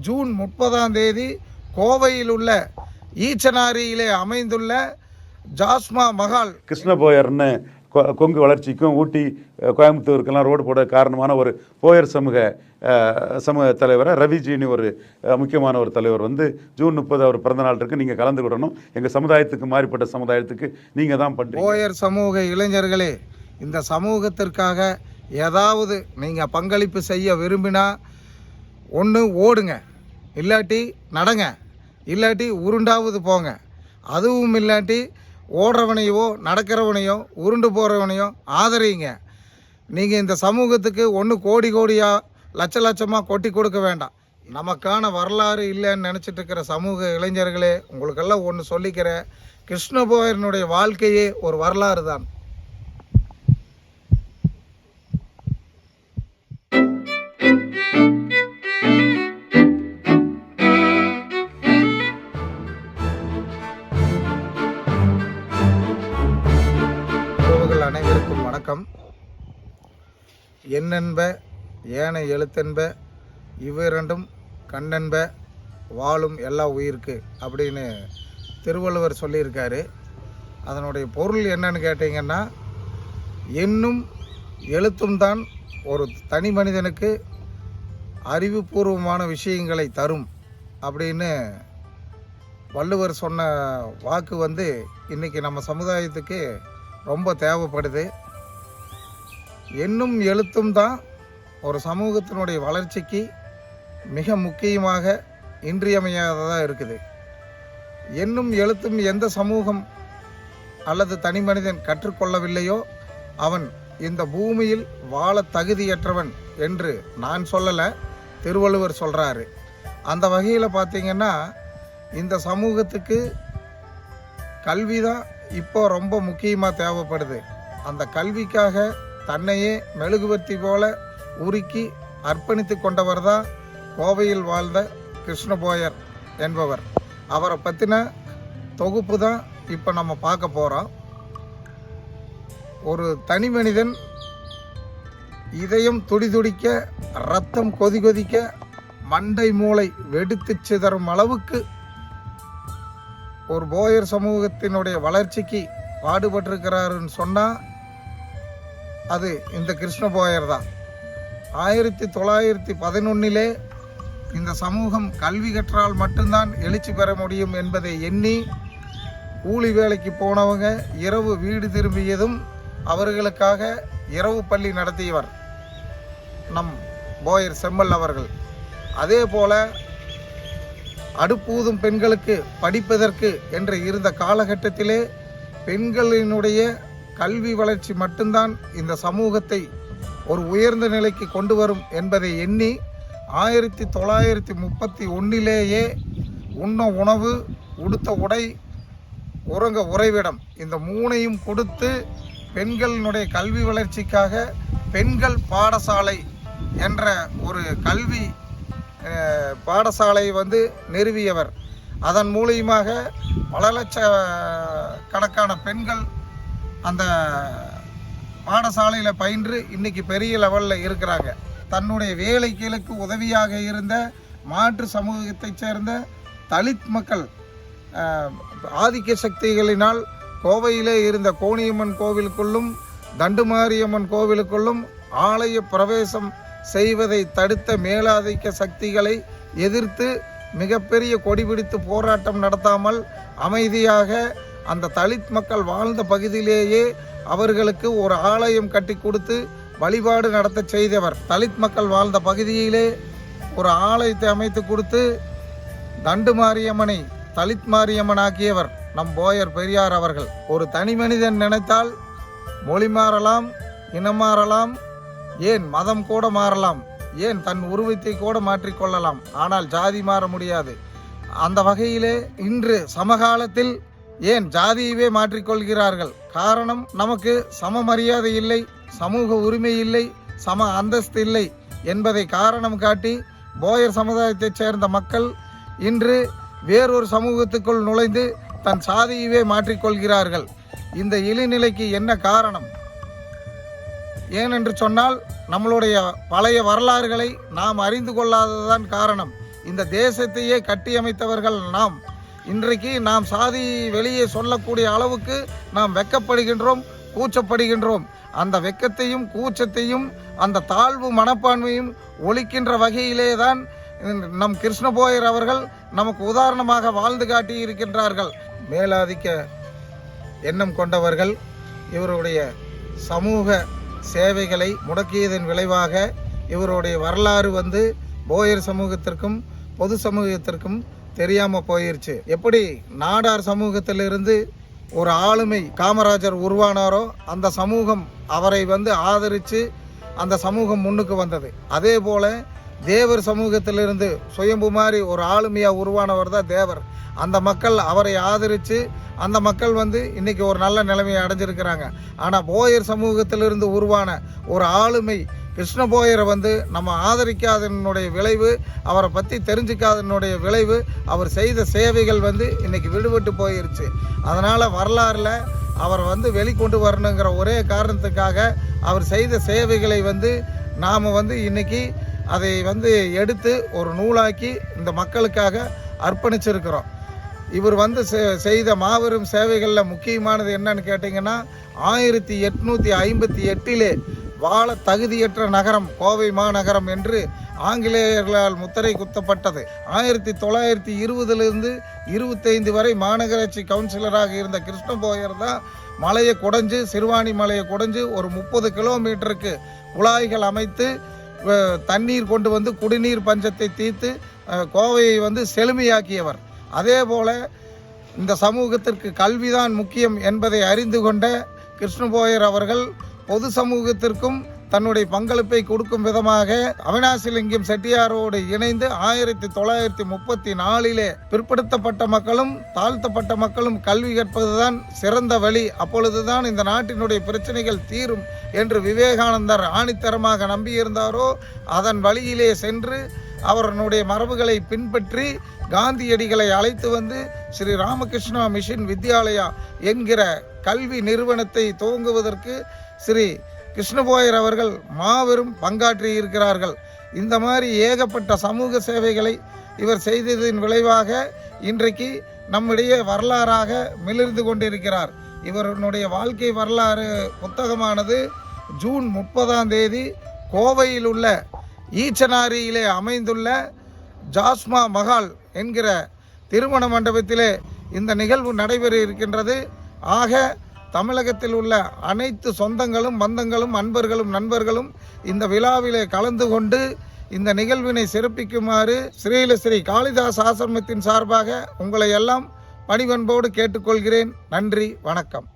June 30 கோவையில் உள்ள ஈச்சனாரியிலே அமைந்துள்ள ஜாஸ்மா மஹால் கிருஷ்ண போயர்னு கொங்கு வளர்ச்சிக்கும் ஊட்டி கோயம்புத்தூருக்கெல்லாம் ரோடு போட காரணமான ஒரு போயர் சமூக தலைவரை ரவிஜின்னு ஒரு முக்கியமான ஒரு தலைவர் ஜூன் 30 அவர் பிறந்த நாள் இருக்கு. நீங்கள் கலந்துக்கிடணும். எங்கள் சமுதாயத்துக்கு மாறிப்பட்ட சமுதாயத்துக்கு நீங்கள் தான் பண்ணுறீங்க. போயர் சமூக இளைஞர்களே, இந்த சமூகத்திற்காக ஏதாவது நீங்கள் பங்களிப்பு செய்ய விரும்பினா ஒன்று ஓடுங்க, இல்லாட்டி நடங்க, இல்லாட்டி உருண்டாவது போங்க. அதுவும் இல்லாட்டி ஓடுறவனையோ நடக்கிறவனையோ உருண்டு போகிறவனையோ ஆதரிங்க. நீங்கள் இந்த சமூகத்துக்கு ஒன்று கோடி கோடியாக லட்சமாக கொட்டி கொடுக்க வேண்டாம். நமக்கான வரலாறு இல்லைன்னு நினச்சிட்டு இருக்கிற சமூக இளைஞர்களே, உங்களுக்கெல்லாம் ஒன்று சொல்லிக்கிறேன். கிருஷ்ண போயரனுடைய வாழ்க்கையே ஒரு வரலாறு தான். அனைவருக்கும் வணக்கம். எண்ணென்ப ஏனை எழுத்தென்ப இவ்விரண்டும் கண்ணென்ப வாழும் எல்லா உயிருக்கு அப்படின்னு திருவள்ளுவர் சொல்லியிருக்காரு. அதனுடைய பொருள் என்னன்னு கேட்டிங்கன்னா, எண்ணும் எழுத்தும் தான் ஒரு தனி மனிதனுக்கு அறிவுபூர்வமான விஷயங்களை தரும் அப்படின்னு வள்ளுவர் சொன்ன வாக்கு இன்றைக்கி நம்ம சமுதாயத்துக்கு ரொம்ப தேவைப்படுது. எண்ணும் எழுத்தும் தான் ஒரு சமூகத்தினுடைய வளர்ச்சிக்கு மிக முக்கியமாக இன்றியமையாததாக இருக்குது. எண்ணும் எழுத்தும் எந்த சமூகம் அல்லது தனி மனிதன் கற்றுக்கொள்ளவில்லையோ அவன் இந்த பூமியில் வாழ தகுதியற்றவன் என்று நான் சொல்லலை, திருவள்ளுவர் சொல்கிறாரு. அந்த வகையில் பார்த்திங்கன்னா, இந்த சமூகத்துக்கு கல்வி தான் இப்போ ரொம்ப முக்கியமாக தேவைப்படுது. அந்த கல்விக்காக தன்னையே மெழுகுவர்த்தி போல உருக்கி அர்ப்பணித்து கொண்டவர் தான் கோவையில் வாழ்ந்த கிருஷ்ண போயர் என்பவர். அவரை பற்றின தொகுப்பு தான் இப்போ நம்ம பார்க்க போகிறோம். ஒரு தனி மனிதன் இதயம் துடிதுடிக்க, ரத்தம் கொதிக்க, மண்டை மூளை வெடித்து சிதறும் அளவுக்கு ஒரு போயர் சமூகத்தினுடைய வளர்ச்சிக்கு பாடுபட்டிருக்கிறாருன்னு சொன்னால் அது இந்த கிருஷ்ண போயர் தான். 1911 இந்த சமூகம் கல்வி கற்றால் மட்டும்தான் எழுச்சி பெற முடியும் என்பதை எண்ணி கூலி வேலைக்கு போனவங்க இரவு வீடு திரும்பியதும் அவர்களுக்காக இரவு பள்ளி நடத்தியவர் நம் போயர் செம்மல் அவர்கள். அதே போல அடுப்பூதும் பெண்களுக்கு படிப்பதற்கு என்று இருந்த காலகட்டத்திலே பெண்களினுடைய கல்வி வளர்ச்சி மட்டும்தான் இந்த சமூகத்தை ஒரு உயர்ந்த நிலைக்கு கொண்டு வரும் என்பதை எண்ணி 1931 உண்ண உணவு, உடுத்த உடை, உறங்க உறைவிடம் இந்த மூணையும் கொடுத்து பெண்களினுடைய கல்வி வளர்ச்சிக்காக பெண்கள் பாடசாலை என்ற ஒரு கல்வி பாடசாலை நிறுவியவர். அதன் மூலியமாக பல லட்ச கணக்கான பெண்கள் அந்த பாடசாலையில் பயின்று இன்னைக்கு பெரிய லெவலில் இருக்கிறாங்க. தன்னுடைய வேலைகளுக்கு உதவியாக இருந்த மாற்று சமூகத்தைச் சேர்ந்த தலித் மக்கள் ஆதிக்க சக்திகளினால் கோவையிலே இருந்த கோணியம்மன் கோவிலுக்குள்ளும் தண்டுமாரியம்மன் கோவிலுக்குள்ளும் ஆலய பிரவேசம் செய்வதை தடுத்த மேலாதிக்க சக்திகளை எதிர்த்து மிகப்பெரிய கொடிபிடித்து போராட்டம் நடத்தாமல் அமைதியாக அந்த தலித் மக்கள் வாழ்ந்த பகுதியிலேயே அவர்களுக்கு ஒரு ஆலயம் கட்டி கொடுத்து வழிபாடு நடத்த செய்தவர். தலித் மக்கள் வாழ்ந்த பகுதியிலே ஒரு ஆலயத்தை அமைத்து கொடுத்து தண்டு மாரியம்மனை தலித் மாரியம்மன் ஆக்கியவர் நம் போயர் பெரியார் அவர்கள். ஒரு தனி மனிதன் நினைத்தால் மொழி மாறலாம், இனம் மாறலாம், ஏன் மதம் கூட மாறலாம், ஏன் தன் உருவத்தை கூட மாற்றிக்கொள்ளலாம், ஆனால் ஜாதி மாற முடியாது. அந்த வகையிலே இன்று சமகாலத்தில் ஏன் ஜாதியவே மாற்றிக்கொள்கிறார்கள்? காரணம், நமக்கு சம மரியாதை இல்லை, சமூக உரிமை இல்லை, சம அந்தஸ்து இல்லை என்பதை காரணம் காட்டி போயர் சமுதாயத்தைச் சேர்ந்த மக்கள் இன்று வேறொரு சமூகத்துக்குள் நுழைந்து தன் சாதியவே மாற்றிக்கொள்கிறார்கள். இந்த இழிநிலைக்கு என்ன காரணம்? ஏனென்று சொன்னால் நம்மளுடைய பழைய வரலாறுகளை நாம் அறிந்து கொள்ளாததுதான் காரணம். இந்த தேசத்தையே கட்டியமைத்தவர்கள் நாம். இன்றைக்கு நாம் சாதி வெளியே சொல்லக்கூடிய அளவுக்கு நாம் வெட்கப்படுகின்றோம், கூச்சப்படுகின்றோம். அந்த வெட்கத்தையும் கூச்சத்தையும் அந்த தாழ்வு மனப்பான்மையும் ஒழிக்கின்ற வகையிலே தான் நம் கிருஷ்ணபோயர் அவர்கள் நமக்கு உதாரணமாக வாழ்ந்து காட்டி இருக்கின்றார்கள். மேலாதிக்க எண்ணம் கொண்டவர்கள் இவருடைய சமூக சேவைகளை முடக்கியதன் விளைவாக இவருடைய வரலாறு போயர் சமூகத்திற்கும் பொது சமூகத்திற்கும் தெரியாம போயிருச்சு. எப்படி நாடார் சமூகத்திலிருந்து ஒரு ஆளுமை காமராஜர் உருவானாரோ அந்த சமூகம் அவரை ஆதரித்து அந்த சமூகம் முன்னுக்கு வந்தது. அதே போல தேவர் சமூகத்திலிருந்து சுயம்பு மாதிரி ஒரு ஆளுமையாக உருவானவர் தான் தேவர். அந்த மக்கள் அவரை ஆதரித்து அந்த மக்கள் இன்னைக்கு ஒரு நல்ல நிலைமையை அடைஞ்சிருக்கிறாங்க. ஆனால் போயர் சமூகத்திலிருந்து உருவான ஒரு ஆளுமை கிருஷ்ணபோயரை நம்ம ஆதரிக்காதனுடைய விளைவு, அவரை பற்றி தெரிஞ்சுக்காதனுடைய விளைவு, அவர் செய்த சேவைகள் இன்னைக்கு விடுபட்டு போயிருச்சு. அதனால் வரலாறில் அவர் வெளிக்கொண்டு வரணுங்கிற ஒரே காரணத்துக்காக அவர் செய்த சேவைகளை நாம் இன்னைக்கு அதை எடுத்து ஒரு நூலாக்கி இந்த மக்களுக்காக அர்ப்பணிச்சிருக்கிறோம். இவர் செய்த மாபெரும் சேவைகளில் முக்கியமானது என்னன்னு கேட்டிங்கன்னா, 1858 வாழ தகுதியற்ற நகரம் கோவை மாநகரம் என்று ஆங்கிலேயர்களால் முத்திரை குத்தப்பட்டது. 1920 25 வரை மாநகராட்சி கவுன்சிலராக இருந்த கிருஷ்ணபோயர் தான் மலையை குடைஞ்சு, சிறுவாணி மலையை குடைஞ்சு ஒரு 30 கிலோமீட்டருக்கு குழாய்கள் அமைத்து தண்ணீர் கொண்டு குடிநீர் பஞ்சத்தை தீர்த்து கோவையை செழுமையாக்கியவர். அதே போல இந்த சமூகத்திற்கு கல்விதான் முக்கியம் என்பதை அறிந்து கொண்ட கிருஷ்ணபோயர் அவர்கள் பொது சமூகத்திற்கும் தன்னுடைய பங்களிப்பை கொடுக்கும் விதமாக அவினாசிலிங்கம் செட்டியாரோடு இணைந்து 1934 பிற்படுத்தப்பட்ட மக்களும் தாழ்த்தப்பட்ட மக்களும் கல்வி கற்பதுதான் சிறந்த வழி, அப்பொழுதுதான் இந்த நாட்டினுடைய பிரச்சனைகள் தீரும் என்று விவேகானந்தர் ஆணித்தரமாக நம்பியிருந்தாரோ அதன் வழியிலே சென்று அவர்களுடைய மரபுகளை பின்பற்றி காந்தியடிகளை அழைத்து ஸ்ரீ ராமகிருஷ்ணா மிஷன் வித்யாலயா என்கிற கல்வி நிறுவனத்தை துவங்குவதற்கு ஸ்ரீ கிருஷ்ணபோயர் அவர்கள் மாபெரும் பங்காற்றி இருக்கிறார்கள். இந்த மாதிரி ஏகப்பட்ட சமூக சேவைகளை இவர் செய்ததின் விளைவாக இன்றைக்கு நம்முடைய வரலாறாக மிளிர்ந்து கொண்டிருக்கிறார். இவருடைய வாழ்க்கை வரலாறு புத்தகமானது ஜூன் 30 கோவையில் உள்ள ஈச்சனாரியிலே அமைந்துள்ள ஜாஸ்மா மஹால் என்கிற திருமண மண்டபத்திலே இந்த நிகழ்வு நடைபெற இருக்கின்றது. ஆக தமிழகத்தில் உள்ள அனைத்து சொந்தங்களும் பந்தங்களும் அன்பர்களும் நண்பர்களும் இந்த விழாவிலே கலந்து கொண்டு இந்த நிகழ்வினை சிறப்பிக்குமாறு ஸ்ரீ காளிதாஸ் ஆசிரமத்தின் சார்பாக உங்களை எல்லாம் பணிவன்போடு கேட்டுக்கொள்கிறேன். நன்றி, வணக்கம்.